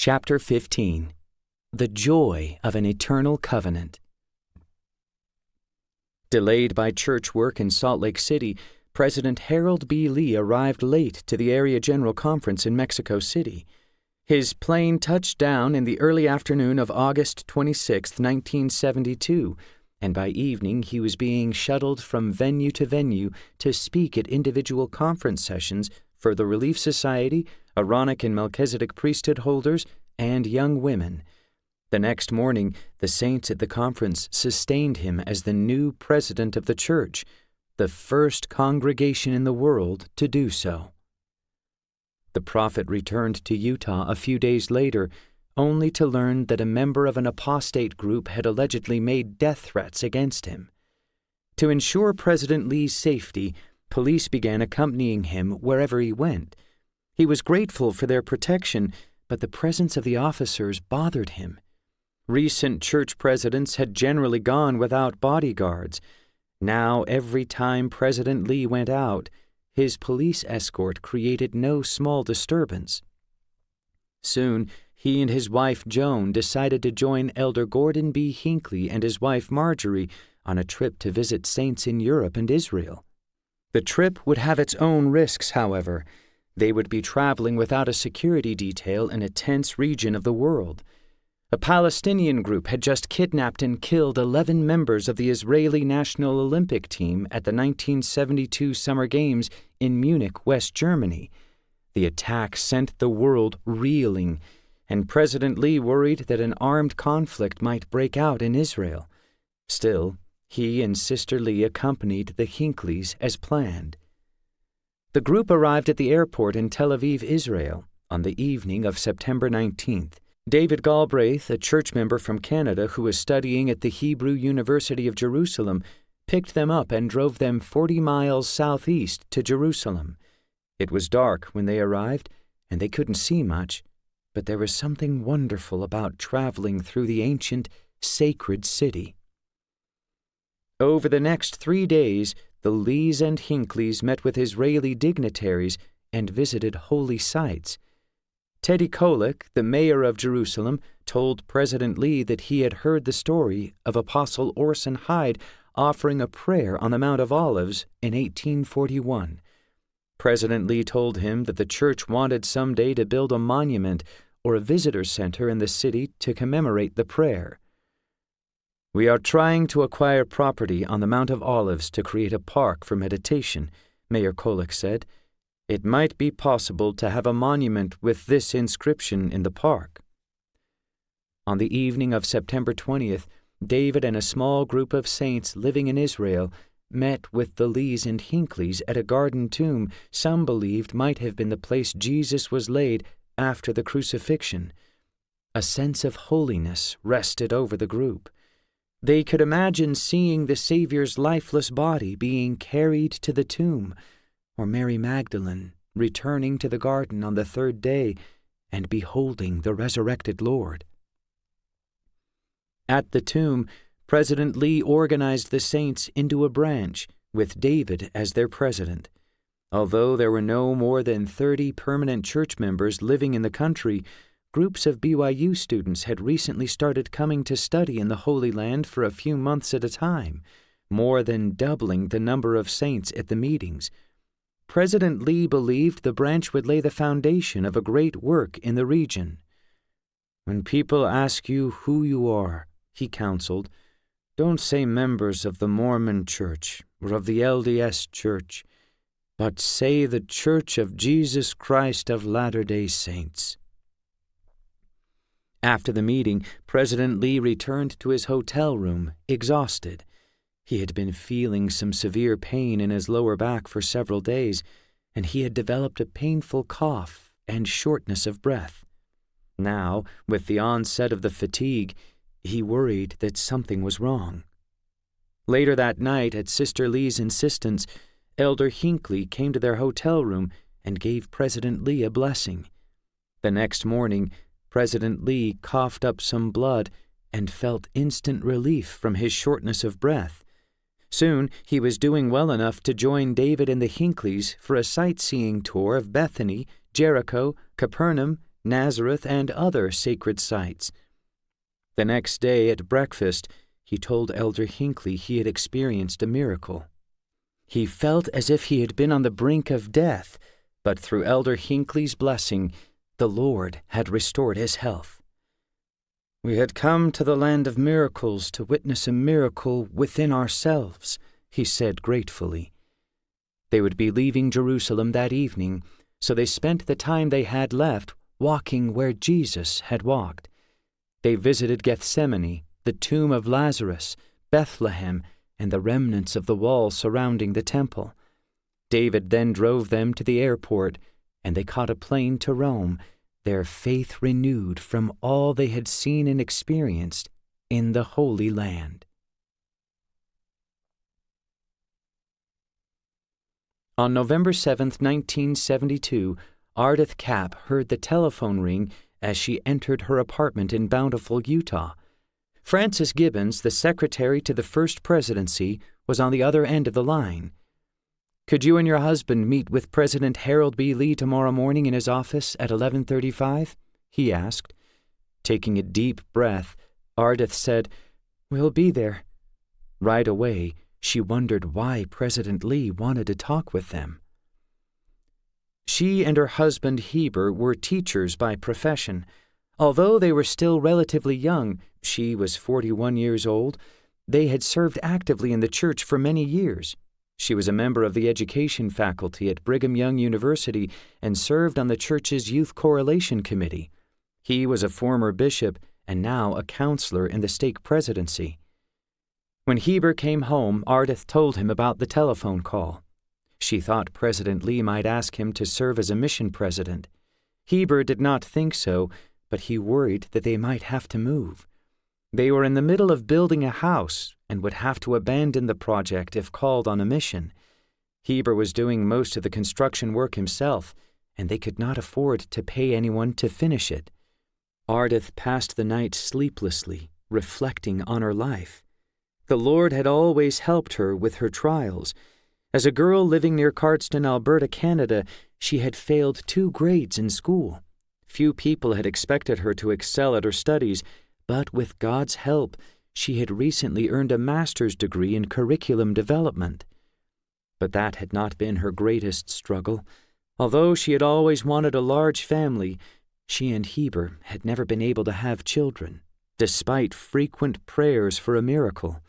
Chapter 15. The Joy of an Eternal Covenant. Delayed by church work in Salt Lake City, President Harold B. Lee arrived late to the Area General Conference in Mexico City. His plane touched down in the early afternoon of August 26, 1972, and by evening he was being shuttled from venue to venue to speak at individual conference sessions for the Relief Society, Aaronic and Melchizedek priesthood holders, and young women. The next morning, the saints at the conference sustained him as the new president of the church, the first congregation in the world to do so. The prophet returned to Utah a few days later, only to learn that a member of an apostate group had allegedly made death threats against him. To ensure President Lee's safety, police began accompanying him wherever he went. He was grateful for their protection, but the presence of the officers bothered him. Recent church presidents had generally gone without bodyguards. Now, every time President Lee went out, his police escort created no small disturbance. Soon, he and his wife Joan decided to join Elder Gordon B. Hinckley and his wife Marjorie on a trip to visit saints in Europe and Israel. The trip would have its own risks, however. They would be traveling without a security detail in a tense region of the world. A Palestinian group had just kidnapped and killed 11 members of the Israeli national Olympic team at the 1972 Summer Games in Munich, West Germany. The attack sent the world reeling, and President Lee worried that an armed conflict might break out in Israel. Still, he and Sister Lee accompanied the Hinckleys as planned. The group arrived at the airport in Tel Aviv, Israel, on the evening of September 19th. David Galbraith, a church member from Canada who was studying at the Hebrew University of Jerusalem, picked them up and drove them 40 miles southeast to Jerusalem. It was dark when they arrived, and they couldn't see much, but there was something wonderful about traveling through the ancient, sacred city. Over the next 3 days, the Lees and Hinckleys met with Israeli dignitaries and visited holy sites. Teddy Kollek, the mayor of Jerusalem, told President Lee that he had heard the story of Apostle Orson Hyde offering a prayer on the Mount of Olives in 1841. President Lee told him that the church wanted someday to build a monument or a visitor center in the city to commemorate the prayer. "We are trying to acquire property on the Mount of Olives to create a park for meditation," Mayor Kollek said. "It might be possible to have a monument with this inscription in the park." On the evening of September 20th, David and a small group of saints living in Israel met with the Lees and Hinckleys at a garden tomb some believed might have been the place Jesus was laid after the crucifixion. A sense of holiness rested over the group. They could imagine seeing the Savior's lifeless body being carried to the tomb, or Mary Magdalene returning to the garden on the third day and beholding the resurrected Lord. At the tomb, President Lee organized the saints into a branch, with David as their president. Although there were no more than 30 permanent church members living in the country, groups of BYU students had recently started coming to study in the Holy Land for a few months at a time, more than doubling the number of saints at the meetings. President Lee believed the branch would lay the foundation of a great work in the region. "When people ask you who you are," he counseled, "don't say members of the Mormon Church or of the LDS Church, but say the Church of Jesus Christ of Latter-day Saints." After the meeting, President Lee returned to his hotel room, exhausted. He had been feeling some severe pain in his lower back for several days, and he had developed a painful cough and shortness of breath. Now, with the onset of the fatigue, he worried that something was wrong. Later that night, at Sister Lee's insistence, Elder Hinckley came to their hotel room and gave President Lee a blessing. The next morning, President Lee coughed up some blood and felt instant relief from his shortness of breath. Soon, he was doing well enough to join David and the Hinckleys for a sightseeing tour of Bethany, Jericho, Capernaum, Nazareth, and other sacred sites. The next day at breakfast, he told Elder Hinckley he had experienced a miracle. He felt as if he had been on the brink of death, but through Elder Hinckley's blessing, the Lord had restored his health. "We had come to the land of miracles to witness a miracle within ourselves," he said gratefully. They would be leaving Jerusalem that evening, so they spent the time they had left walking where Jesus had walked. They visited Gethsemane, the tomb of Lazarus, Bethlehem, and the remnants of the wall surrounding the temple. David then drove them to the airport, and they caught a plane to Rome, their faith renewed from all they had seen and experienced in the Holy Land. On November 7, 1972, Ardith Capp heard the telephone ring as she entered her apartment in Bountiful, Utah. Francis Gibbons, the secretary to the First Presidency, was on the other end of the line. "Could you and your husband meet with President Harold B. Lee tomorrow morning in his office at 11:35? He asked. Taking a deep breath, Ardith said, "We'll be there." Right away, she wondered why President Lee wanted to talk with them. She and her husband Heber were teachers by profession. Although they were still relatively young, she was 41 years old, they had served actively in the church for many years. She was a member of the education faculty at Brigham Young University and served on the church's youth correlation committee. He was a former bishop and now a counselor in the stake presidency. When Heber came home, Ardith told him about the telephone call. She thought President Lee might ask him to serve as a mission president. Heber did not think so, but he worried that they might have to move. They were in the middle of building a house and would have to abandon the project if called on a mission. Heber was doing most of the construction work himself, and they could not afford to pay anyone to finish it. Ardith passed the night sleeplessly, reflecting on her life. The Lord had always helped her with her trials. As a girl living near Cardston, Alberta, Canada, she had failed 2 grades in school. Few people had expected her to excel at her studies, but with God's help, she had recently earned a master's degree in curriculum development. But that had not been her greatest struggle. Although she had always wanted a large family, she and Heber had never been able to have children, despite frequent prayers for a miracle.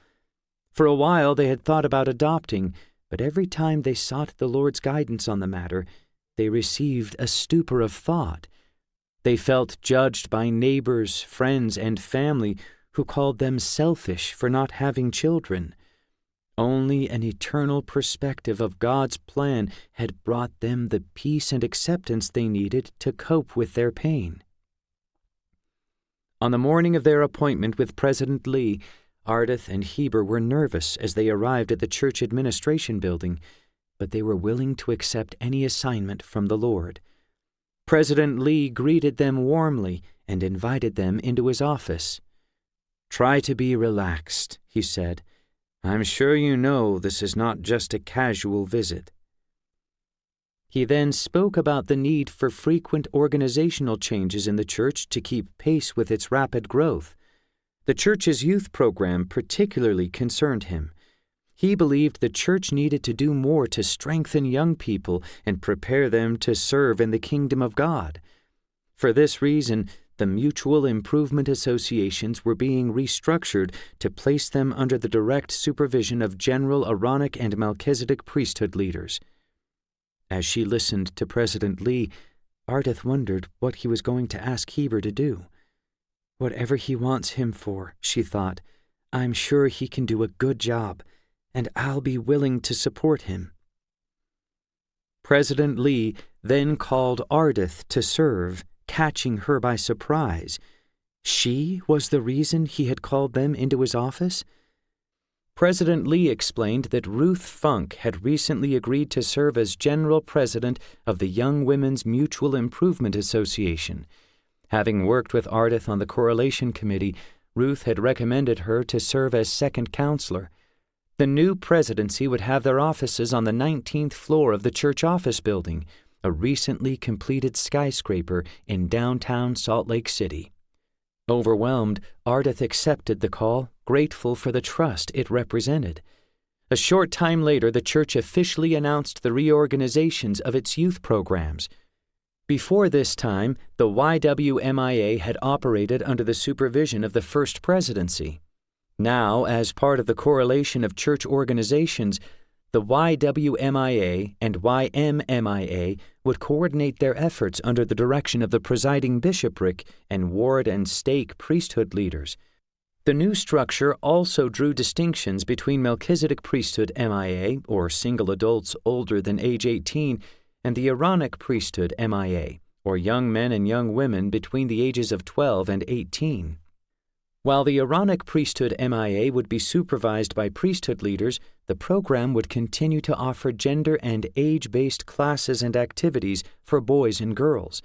For a while they had thought about adopting, but every time they sought the Lord's guidance on the matter, they received a stupor of thought. They felt judged by neighbors, friends, and family who called them selfish for not having children. Only an eternal perspective of God's plan had brought them the peace and acceptance they needed to cope with their pain. On the morning of their appointment with President Lee, Ardith and Heber were nervous as they arrived at the church administration building, but they were willing to accept any assignment from the Lord. President Lee greeted them warmly and invited them into his office. "Try to be relaxed," he said. "I'm sure you know this is not just a casual visit." He then spoke about the need for frequent organizational changes in the church to keep pace with its rapid growth. The church's youth program particularly concerned him. He believed the church needed to do more to strengthen young people and prepare them to serve in the kingdom of God. For this reason, the mutual improvement associations were being restructured to place them under the direct supervision of General Aaronic and Melchizedek priesthood leaders. As she listened to President Lee, Ardith wondered what he was going to ask Heber to do. Whatever he wants him for, she thought, I'm sure he can do a good job, and I'll be willing to support him. President Lee then called Ardith to serve, catching her by surprise. She was the reason he had called them into his office? President Lee explained that Ruth Funk had recently agreed to serve as general president of the Young Women's Mutual Improvement Association. Having worked with Ardith on the correlation committee, Ruth had recommended her to serve as second counselor. The new presidency would have their offices on the 19th floor of the church office building. a recently completed skyscraper in downtown Salt Lake City. Overwhelmed, Ardith accepted the call, grateful for the trust it represented. A short time later, the church officially announced the reorganizations of its youth programs. Before this time, the YWMIA had operated under the supervision of the First Presidency. Now, as part of the correlation of church organizations, the YWMIA and YMMIA would coordinate their efforts under the direction of the presiding bishopric and ward and stake priesthood leaders. The new structure also drew distinctions between Melchizedek priesthood MIA, or single adults older than age 18, and the Aaronic priesthood MIA, or young men and young women between the ages of 12 and 18. While the Aaronic priesthood MIA would be supervised by priesthood leaders, the program would continue to offer gender and age-based classes and activities for boys and girls.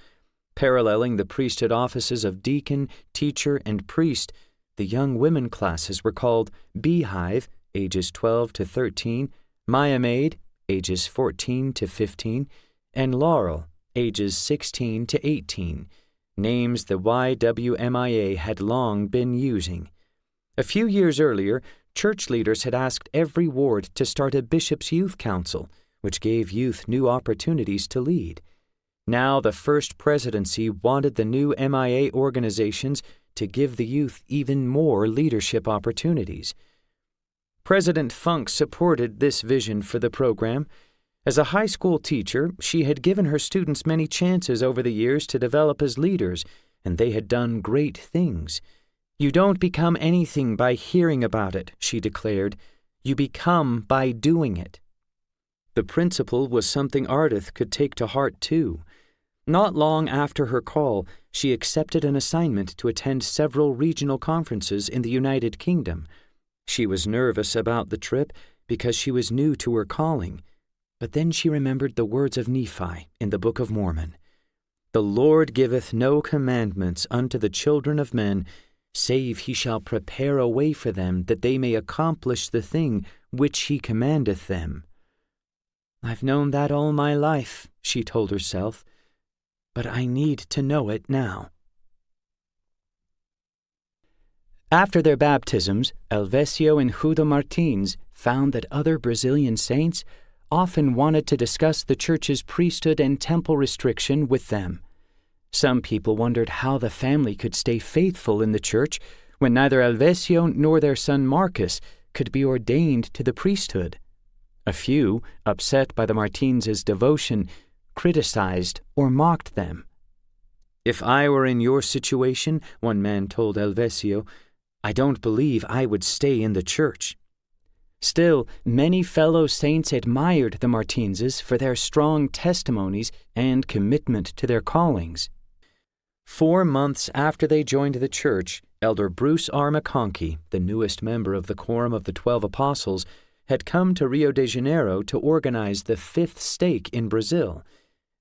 Paralleling the priesthood offices of deacon, teacher, and priest, the young women classes were called Beehive, ages 12 to 13, Maya Maid, ages 14 to 15, and Laurel, ages 16 to 18, names the YWMIA had long been using. A few years earlier, church leaders had asked every ward to start a bishop's youth council, which gave youth new opportunities to lead. Now the First Presidency wanted the new MIA organizations to give the youth even more leadership opportunities. President Funk supported this vision for the program. As a high school teacher, she had given her students many chances over the years to develop as leaders, and they had done great things. "You don't become anything by hearing about it," she declared. "You become by doing it." The principle was something Ardith could take to heart too. Not long after her call, she accepted an assignment to attend several regional conferences in the United Kingdom. She was nervous about the trip because she was new to her calling. But then she remembered the words of Nephi in the Book of Mormon. "The Lord giveth no commandments unto the children of men, save he shall prepare a way for them, that they may accomplish the thing which he commandeth them." "I've known that all my life," she told herself, "but I need to know it now." After their baptisms, Elvesio and Juda Martins found that other Brazilian saints often wanted to discuss the church's priesthood and temple restriction with them. Some people wondered how the family could stay faithful in the church when neither Elvesio nor their son Marcus could be ordained to the priesthood. A few, upset by the Martins' devotion, criticized or mocked them. "If I were in your situation," one man told Elvesio, "I don't believe I would stay in the church." Still, many fellow saints admired the Martinses for their strong testimonies and commitment to their callings. 4 months after they joined the church, Elder Bruce R. McConkie, the newest member of the Quorum of the 12 Apostles, had come to Rio de Janeiro to organize the 5th stake in Brazil.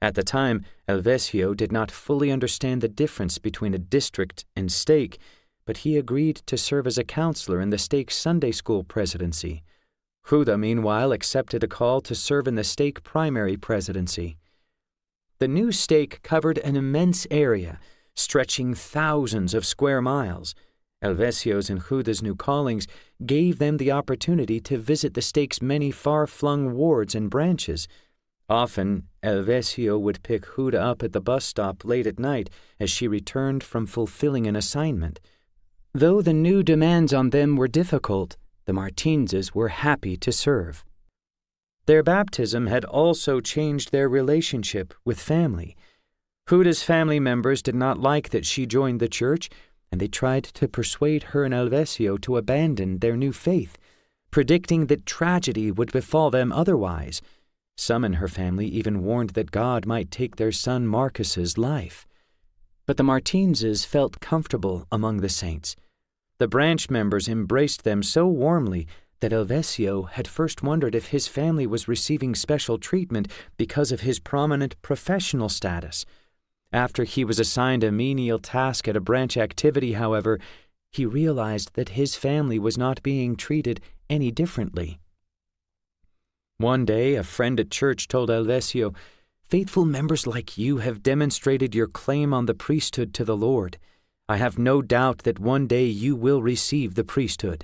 At the time, Elvesio did not fully understand the difference between a district and stake, but he agreed to serve as a counselor in the stake's Sunday school presidency. Juda, meanwhile, accepted a call to serve in the stake primary presidency. The new stake covered an immense area, stretching thousands of square miles. Elvesio's and Juda's new callings gave them the opportunity to visit the stake's many far-flung wards and branches. Often, Elvesio would pick Juda up at the bus stop late at night as she returned from fulfilling an assignment. Though the new demands on them were difficult, the Martinses were happy to serve. Their baptism had also changed their relationship with family. Juda's family members did not like that she joined the church, and they tried to persuade her and Elvesio to abandon their new faith, predicting that tragedy would befall them otherwise. Some in her family even warned that God might take their son Marcus's life. But the Martinses felt comfortable among the saints. The branch members embraced them so warmly that Elvesio had first wondered if his family was receiving special treatment because of his prominent professional status. After he was assigned a menial task at a branch activity, however, he realized that his family was not being treated any differently. One day, a friend at church told Elvesio, faithful members like you have demonstrated your claim on the priesthood to the Lord. I have no doubt that one day you will receive the priesthood."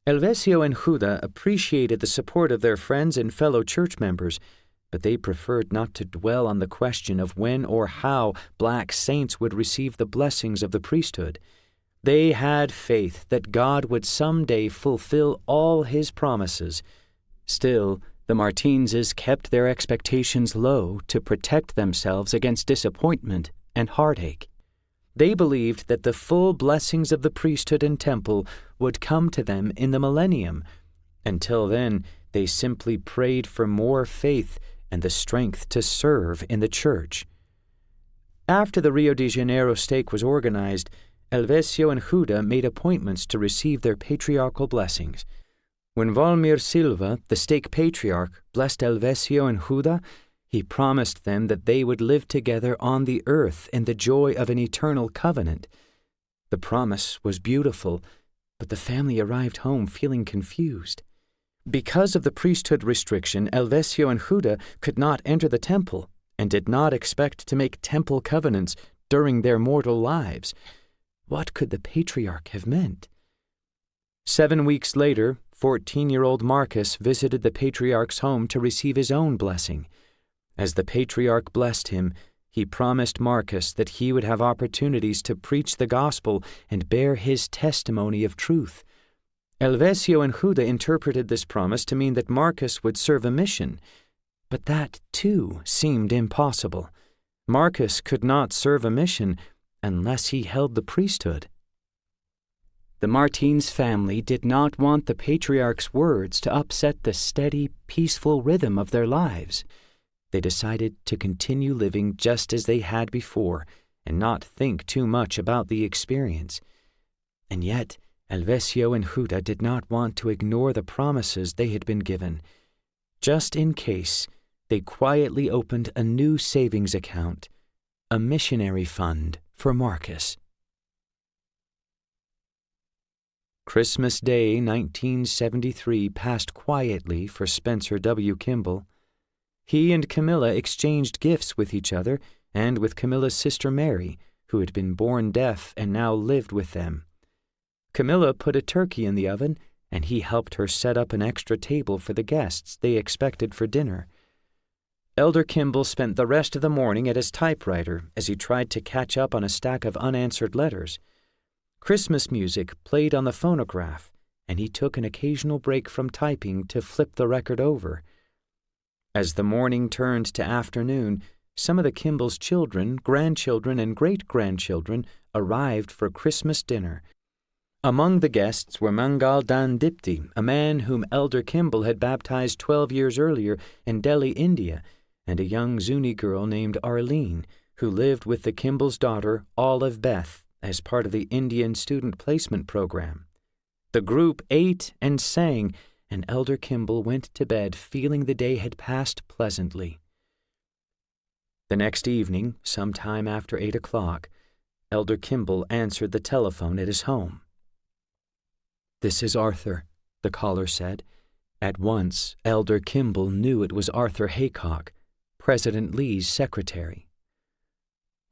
Helvesio and Juda appreciated the support of their friends and fellow church members, but they preferred not to dwell on the question of when or how black saints would receive the blessings of the priesthood. They had faith that God would someday fulfill all his promises. Still, the Martinezes kept their expectations low to protect themselves against disappointment and heartache. They believed that the full blessings of the priesthood and temple would come to them in the millennium. Until then, they simply prayed for more faith and the strength to serve in the church. After the Rio de Janeiro stake was organized, Helvesio and Juda made appointments to receive their patriarchal blessings. When Valmir Silva, the stake patriarch, blessed Helvesio and Juda, he promised them that they would live together on the earth in the joy of an eternal covenant. The promise was beautiful, but the family arrived home feeling confused. Because of the priesthood restriction, Helvesio and Juda could not enter the temple and did not expect to make temple covenants during their mortal lives. What could the patriarch have meant? 7 weeks later, 14-year-old Marcus visited the patriarch's home to receive his own blessing. As the patriarch blessed him, he promised Marcus that he would have opportunities to preach the gospel and bear his testimony of truth. Helvesio and Juda interpreted this promise to mean that Marcus would serve a mission, but that, too, seemed impossible. Marcus could not serve a mission unless he held the priesthood. The Martins family did not want the patriarch's words to upset the steady, peaceful rhythm of their lives. They decided to continue living just as they had before and not think too much about the experience. And yet, Helvesio and Juda did not want to ignore the promises they had been given. Just in case, they quietly opened a new savings account, a missionary fund for Marcus. Christmas Day, 1973, passed quietly for Spencer W. Kimball. He and Camilla exchanged gifts with each other and with Camilla's sister Mary, who had been born deaf and now lived with them. Camilla put a turkey in the oven, and he helped her set up an extra table for the guests they expected for dinner. Elder Kimball spent the rest of the morning at his typewriter as he tried to catch up on a stack of unanswered letters. Christmas music played on the phonograph, and he took an occasional break from typing to flip the record over. As the morning turned to afternoon, some of the Kimball's children, grandchildren, and great-grandchildren arrived for Christmas dinner. Among the guests were Mangal Dan Dipti, a man whom Elder Kimball had baptized 12 years earlier in Delhi, India, and a young Zuni girl named Arlene, who lived with the Kimball's daughter, Olive Beth, as part of the Indian Student Placement Program. The group ate and sang, and Elder Kimball went to bed feeling the day had passed pleasantly. The next evening, sometime after 8 o'clock, Elder Kimball answered the telephone at his home. "This is Arthur," the caller said. At once, Elder Kimball knew it was Arthur Haycock, President Lee's secretary.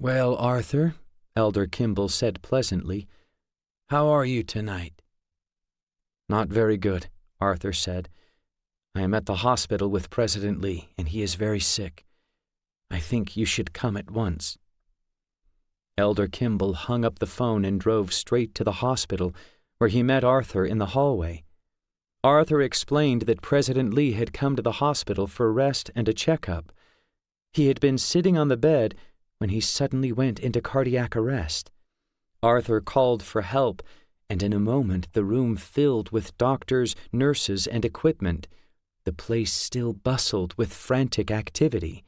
"Well, Arthur," Elder Kimball said pleasantly, "how are you tonight?" "Not very good," Arthur said. "I am at the hospital with President Lee, and he is very sick. I think you should come at once." Elder Kimball hung up the phone and drove straight to the hospital, where he met Arthur in the hallway. Arthur explained that President Lee had come to the hospital for rest and a checkup. He had been sitting on the bed when he suddenly went into cardiac arrest. Arthur called for help, and in a moment the room filled with doctors, nurses, and equipment. The place still bustled with frantic activity.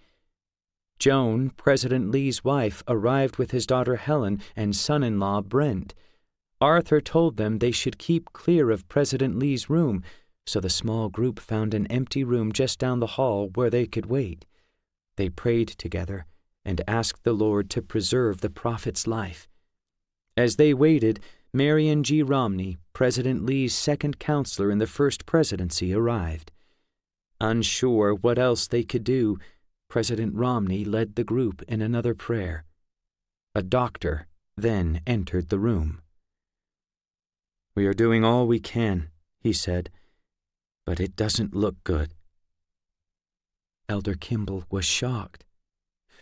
Joan, President Lee's wife, arrived with his daughter Helen and son-in-law Brent. Arthur told them they should keep clear of President Lee's room, so the small group found an empty room just down the hall where they could wait. They prayed together and asked the Lord to preserve the prophet's life. As they waited, Marion G. Romney, President Lee's second counselor in the first presidency, arrived. Unsure what else they could do, President Romney led the group in another prayer. A doctor then entered the room. "We are doing all we can," he said, "but it doesn't look good." Elder Kimball was shocked.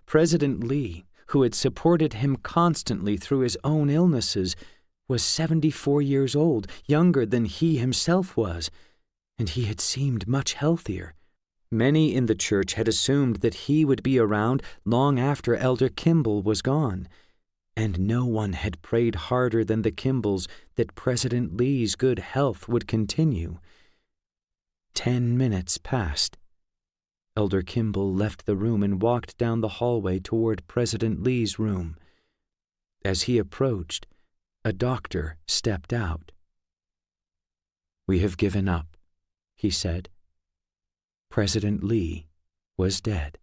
President Lee, who had supported him constantly through his own illnesses, was 74 years old, younger than he himself was, and he had seemed much healthier. Many in the church had assumed that he would be around long after Elder Kimball was gone, and no one had prayed harder than the Kimballs that President Lee's good health would continue. 10 minutes passed. Elder Kimball left the room and walked down the hallway toward President Lee's room. As he approached, a doctor stepped out. "We have given up," he said. President Lee was dead.